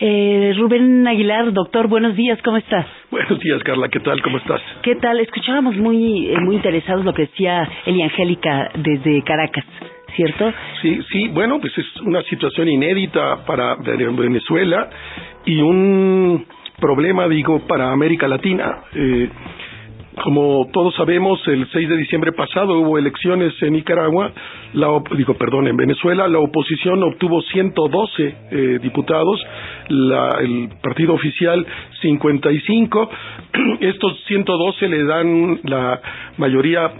Rubén Aguilar, doctor, buenos días, ¿cómo estás? Buenos días, Carla, ¿qué tal? ¿Cómo estás? ¿Qué tal? Escuchábamos muy interesados lo que decía Eli Angélica desde Caracas, ¿cierto? Sí, bueno, pues es una situación inédita para Venezuela y un problema, para América Latina. Como todos sabemos, el 6 de diciembre pasado hubo elecciones en Nicaragua, en Venezuela. La oposición obtuvo 112 diputados, el partido oficial 55. Estos 112 le dan la mayoría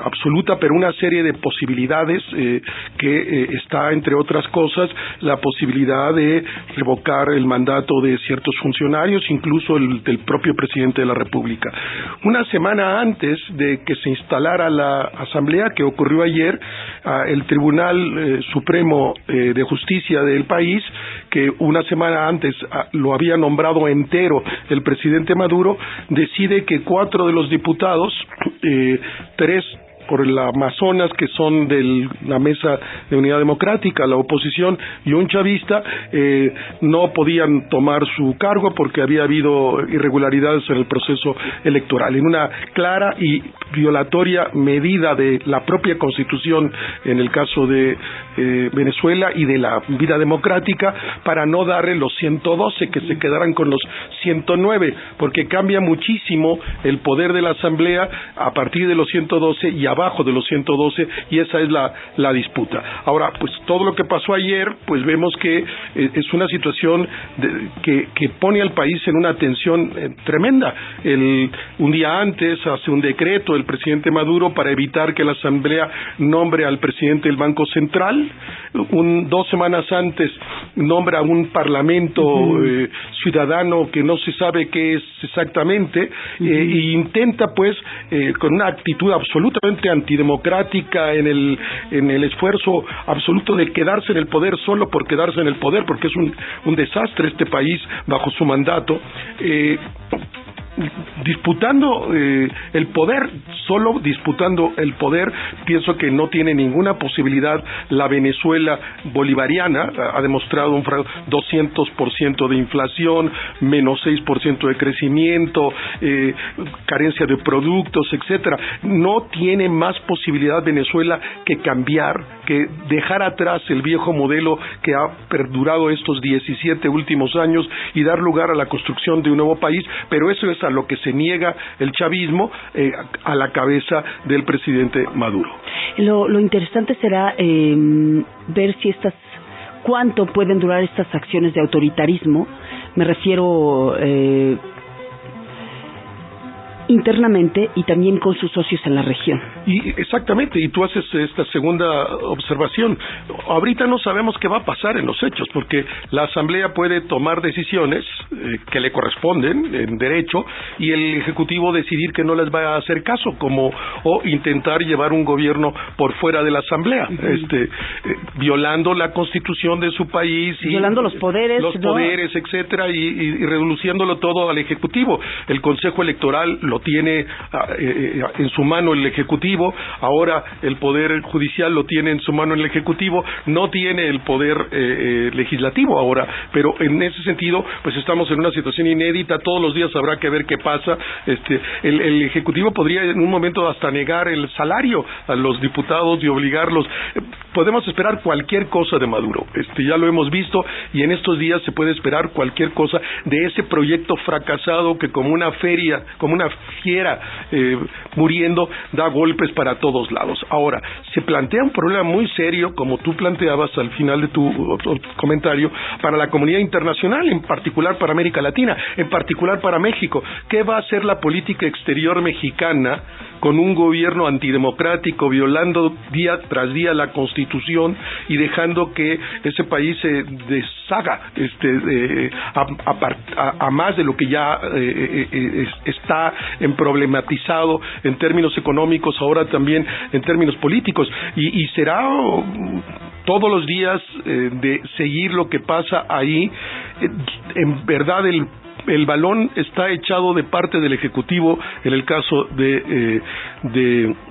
absoluta, pero una serie de posibilidades que está, entre otras cosas, la posibilidad de revocar el mandato de ciertos funcionarios, incluso el del propio presidente de la República. Una semana antes de que se instalara la asamblea, que ocurrió ayer, el Tribunal Supremo de Justicia del país, que una semana antes lo había nombrado entero el presidente Maduro, decide que 4 de los diputados, 3 por el Amazonas, que son de la Mesa de Unidad Democrática, la oposición, y un chavista, no podían tomar su cargo porque había habido irregularidades en el proceso electoral, en una clara y violatoria medida de la propia Constitución, en el caso de Venezuela, y de la vida democrática, para no darle los 112, que se quedaran con los 109, porque cambia muchísimo el poder de la Asamblea a partir de los 112 y abajo de los 112, y esa es la disputa. Ahora, pues todo lo que pasó ayer, pues vemos que es una situación que pone al país en una tensión tremenda. Un día antes hace un decreto el presidente Maduro para evitar que la Asamblea nombre al presidente del Banco Central. 2 semanas antes nombra un parlamento ciudadano que no se sabe qué es exactamente, e intenta, pues, con una actitud absolutamente antidemocrática, en el esfuerzo absoluto de quedarse en el poder solo por quedarse en el poder, porque es un desastre este país bajo su mandato, disputando el poder, solo disputando el poder. Pienso que no tiene ninguna posibilidad la Venezuela bolivariana. Ha demostrado un 200% de inflación, menos 6% de crecimiento, carencia de productos, etcétera. No tiene más posibilidad Venezuela que cambiar, que dejar atrás el viejo modelo que ha perdurado estos 17 últimos años y dar lugar a la construcción de un nuevo país, pero eso es a lo que se niega el chavismo, a la cabeza del presidente Maduro. Lo interesante será ver si cuánto pueden durar estas acciones de autoritarismo. Me refiero internamente y también con sus socios en la región. Y exactamente, y tú haces esta segunda observación. Ahorita no sabemos qué va a pasar en los hechos, porque la Asamblea puede tomar decisiones que le corresponden en derecho, y el Ejecutivo decidir que no les va a hacer caso, o intentar llevar un gobierno por fuera de la Asamblea, violando la Constitución de su país, y violando los poderes, etcétera, y reduciéndolo todo al Ejecutivo. El Consejo Electoral lo tiene en su mano el Ejecutivo, ahora el Poder Judicial lo tiene en su mano el Ejecutivo, no tiene el Poder Legislativo ahora, pero en ese sentido, pues estamos en una situación inédita. Todos los días habrá que ver qué pasa. El Ejecutivo podría en un momento hasta negar el salario a los diputados y obligarlos. Podemos esperar cualquier cosa de Maduro, ya lo hemos visto, y en estos días se puede esperar cualquier cosa de ese proyecto fracasado que, como una fiera muriendo, da golpes para todos lados. Ahora, se plantea un problema muy serio, como tú planteabas al final de tu comentario, para la comunidad internacional, en particular para América Latina, en particular para México. ¿Qué va a hacer la política exterior mexicana con un gobierno antidemocrático, violando día tras día la Constitución y dejando que ese país se deshaga a más de lo que ya está problematizado en términos económicos, ahora también en términos políticos, y será todos los días de seguir lo que pasa ahí. En verdad, el balón está echado de parte del Ejecutivo en el caso de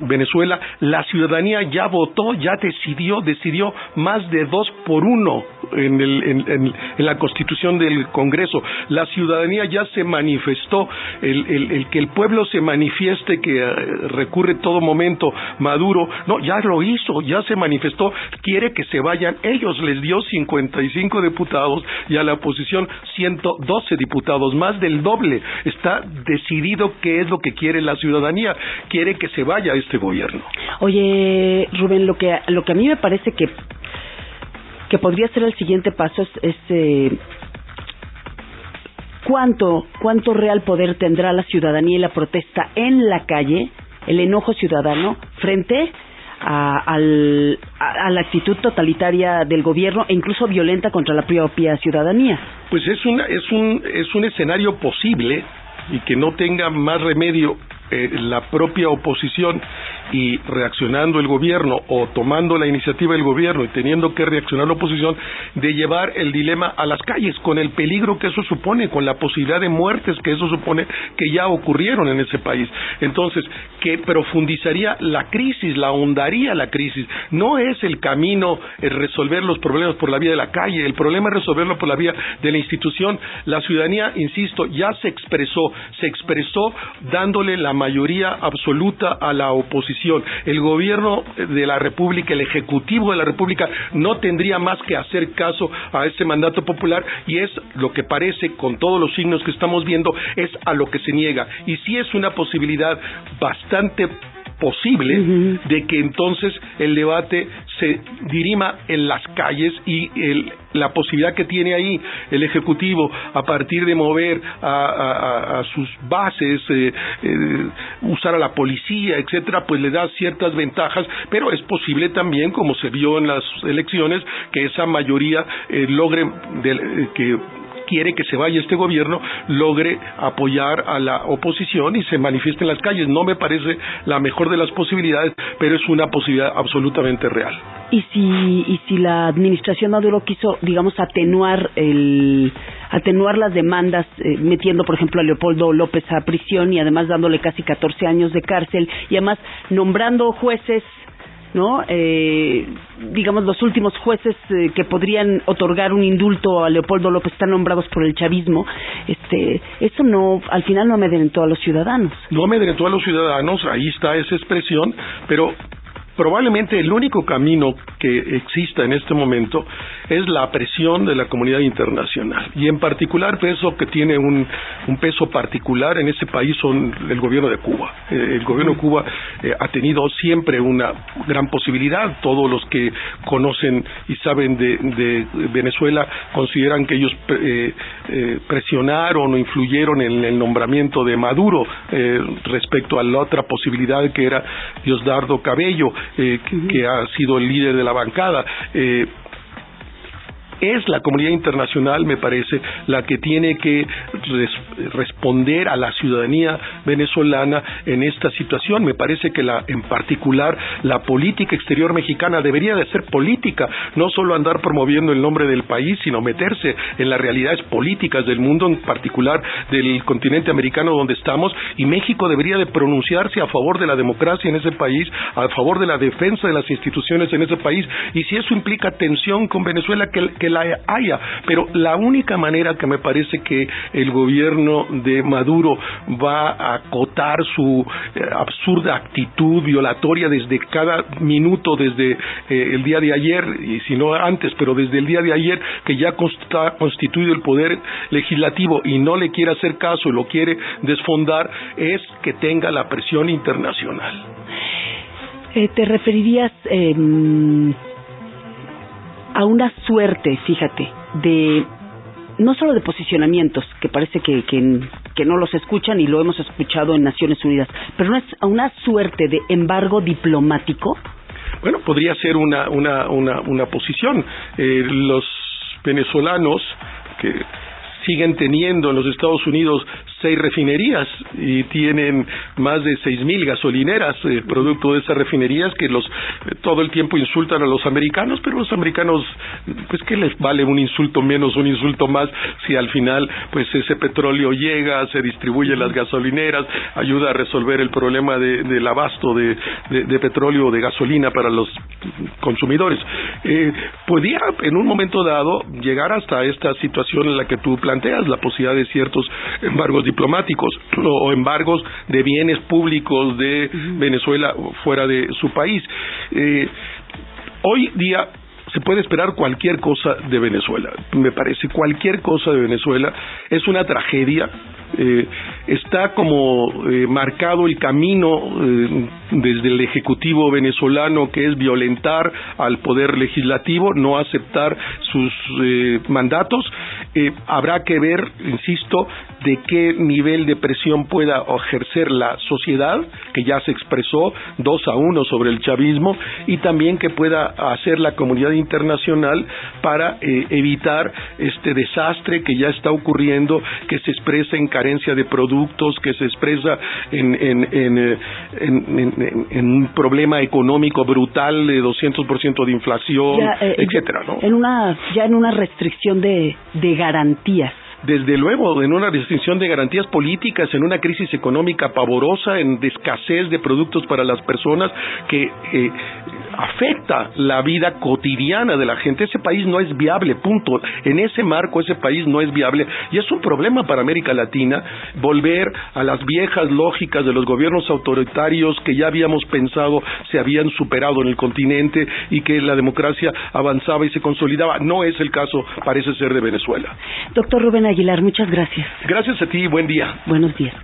Venezuela. La ciudadanía ya votó, ya decidió más de 2-1 en la Constitución del Congreso. La ciudadanía ya se manifestó, el que el pueblo se manifieste, que recurre todo momento Maduro, no, ya lo hizo, ya se manifestó, quiere que se vayan ellos, les dio 55 diputados y a la oposición 112 diputados, más del doble. Está decidido qué es lo que quiere la ciudadanía, quiere que se vaya este gobierno. Oye, Rubén, lo que a mí me parece que podría ser el siguiente paso es cuánto real poder tendrá la ciudadanía y la protesta en la calle, el enojo ciudadano frente a la actitud totalitaria del gobierno e incluso violenta contra la propia ciudadanía. Pues es un escenario posible, y que no tenga más remedio la propia oposición y reaccionando el gobierno, o tomando la iniciativa del gobierno y teniendo que reaccionar la oposición, de llevar el dilema a las calles, con el peligro que eso supone, con la posibilidad de muertes que eso supone, que ya ocurrieron en ese país. Entonces, que profundizaría la crisis, la ahondaría la crisis. No es el camino resolver los problemas por la vía de la calle, el problema es resolverlo por la vía de la institución. La ciudadanía, insisto, ya se expresó dándole la mayoría absoluta a la oposición. El gobierno de la República, el Ejecutivo de la República, no tendría más que hacer caso a ese mandato popular, y es lo que parece, con todos los signos que estamos viendo, es a lo que se niega. Y sí es una posibilidad bastante posible de que entonces el debate se dirima en las calles, y la posibilidad que tiene ahí el Ejecutivo a partir de mover a sus bases, usar a la policía, etcétera, pues le da ciertas ventajas, pero es posible también, como se vio en las elecciones, que esa mayoría logre que quiere que se vaya este gobierno, logre apoyar a la oposición y se manifieste en las calles. No me parece la mejor de las posibilidades, pero es una posibilidad absolutamente real. ¿Y si la administración Maduro quiso, digamos, atenuar las demandas, metiendo, por ejemplo, a Leopoldo López a prisión y además dándole casi 14 años de cárcel, y además nombrando jueces, ¿no? Digamos, los últimos jueces que podrían otorgar un indulto a Leopoldo López están nombrados por el chavismo. Eso no, al final no amedrentó a los ciudadanos. No amedrentó a los ciudadanos, ahí está esa expresión, pero probablemente el único camino que exista en este momento es la presión de la comunidad internacional, y en particular peso que tiene un peso particular en ese país son el gobierno de Cuba. El gobierno de Cuba ha tenido siempre una gran posibilidad. Todos los que conocen y saben de Venezuela consideran que ellos presionaron o influyeron en el nombramiento de Maduro respecto a la otra posibilidad, que era Diosdado Cabello, que ha sido el líder de la bancada. Es la comunidad internacional, me parece, la que tiene que responder a la ciudadanía venezolana en esta situación. Me parece que en particular la política exterior mexicana debería de ser política, no solo andar promoviendo el nombre del país, sino meterse en las realidades políticas del mundo, en particular del continente americano donde estamos, y México debería de pronunciarse a favor de la democracia en ese país, a favor de la defensa de las instituciones en ese país, y si eso implica tensión con Venezuela, que la haya, pero la única manera que me parece que el gobierno de Maduro va a acotar su absurda actitud violatoria desde cada minuto, desde el día de ayer, y si no antes, pero desde el día de ayer, que ya está constituido el poder legislativo y no le quiere hacer caso, lo quiere desfondar, es que tenga la presión internacional. ¿Te referirías a una suerte, fíjate, de no solo de posicionamientos, que parece que no los escuchan y lo hemos escuchado en Naciones Unidas, pero a una suerte de embargo diplomático? Bueno, podría ser una posición. Los venezolanos que siguen teniendo en los Estados Unidos 6 refinerías y tienen más de 6,000 gasolineras, producto de esas refinerías que todo el tiempo insultan a los americanos, pero los americanos, pues ¿qué les vale un insulto menos, un insulto más, si al final pues ese petróleo llega, se distribuye en las gasolineras, ayuda a resolver el problema del abasto de petróleo o de gasolina para los consumidores? Podría en un momento dado llegar hasta esta situación en la que tú planteas, la posibilidad de ciertos embargos diplomáticos o embargos de bienes públicos de Venezuela fuera de su país. Hoy día se puede esperar cualquier cosa de Venezuela, me parece, cualquier cosa de Venezuela. Es una tragedia, está como marcado el camino desde el Ejecutivo venezolano, que es violentar al Poder Legislativo, no aceptar sus mandatos. Habrá que ver, insisto, de qué nivel de presión pueda ejercer la sociedad, que ya se expresó 2-1 sobre el chavismo, y también que pueda hacer la comunidad internacional para evitar este desastre que ya está ocurriendo, que se expresa en carencia de productos, que se expresa en un problema económico brutal de 200% de inflación, etcétera, ¿no? En una restricción de garantías. Desde luego, en una restricción de garantías políticas, en una crisis económica pavorosa, en escasez de productos para las personas, que afecta la vida cotidiana de la gente. Ese país no es viable, punto. En ese marco, ese país no es viable, y es un problema para América Latina volver a las viejas lógicas de los gobiernos autoritarios que ya habíamos pensado se habían superado en el continente y que la democracia avanzaba y se consolidaba. No es el caso, parece ser, de Venezuela. Doctor Rubén Aguilar, muchas gracias. Gracias a ti, buen día. Buenos días.